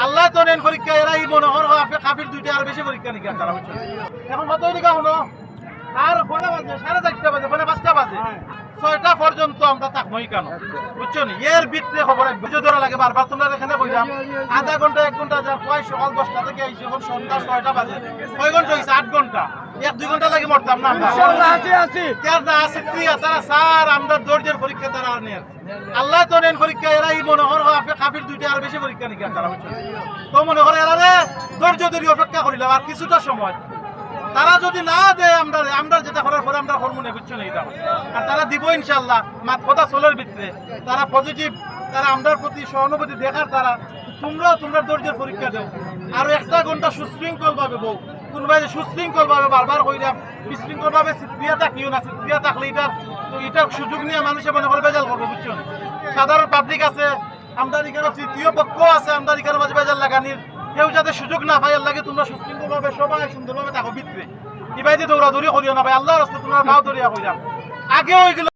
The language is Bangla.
আল্লাহ তো নেন পরীক্ষা, এরা এই মনোহর কাফির দুইটা আর বেশি পরীক্ষা নিকে তারা বুঝছো। এখন কত দিকা হলো আর কটা বাজে, 4:30 বাজে, 5:30 বাজে, 6টা পর্যন্ত আমরা থাকবোই কেন বুঝছো নি? এর ভিতরে খবর বুঝে ধরা লাগে বারবার। তোমরা এখানে বললাম আধা ঘন্টা 1 ঘন্টা যার কয় সকাল 10টা থেকে আইসি, এখন সন্ধ্যা 6টা বাজে, কয় ঘন্টা হয়েছে? 8 ঘন্টা। 1-2 ঘন্টা লাগে মরতাম না আমরা। তারা স্যার আমরা ধৈর্যের পরীক্ষা তারা নেন। আল্লাহ তো নেন পরীক্ষা, এরা এই মনোহর কাফির দুইটা আর বেশি পরীক্ষা নিকে তারা বুঝছো। তো মনে করে এরা ধৈর্য ধরে অপেক্ষা করিলাম আর কিছুটা সময়। তারা যদি না দেয় আমরা যেটা করার পরে আমরা করবো না বুঝছো না এটা। আর তারা দিব ইনশাল্লাহ, মাত কথা চলের ভিতরে তারা পজিটিভ, তারা আমরার প্রতি সহানুভূতি দেখার তারা। তোমরা ধৈর্যের পরীক্ষা দেও। আর 1টা ঘন্টা সুশৃঙ্খল ভাবে বউ, কোনবাই সুশৃঙ্খল ভাবে বারবার কইলাম বিশৃঙ্খল ভাবে চিত্রিয়া থাকিও না। চিত্রিয়া থাকলে এটার সুযোগ নিয়ে মানুষে মনে করে বেজাল করবে বুঝছো না। সাধারণ পাবলিক আছে, আমরা এখানে তৃতীয় পক্ষ আছে, আমরা এখানে মাঝে বেজাল লাগানির কেউ যাতে সুযোগ না পাই। আল্লাহকে তোমরা সুশৃঙ্খল ভাবে সবাই সুন্দরভাবে থাকো ভিতরে। ইবাইতে দৌড়াদৌড়ি করিও না ভাই, আল্লাহর রাস্তায় তোমরা ভাও দৌড়িয়া কইলাম আগেও এগুলো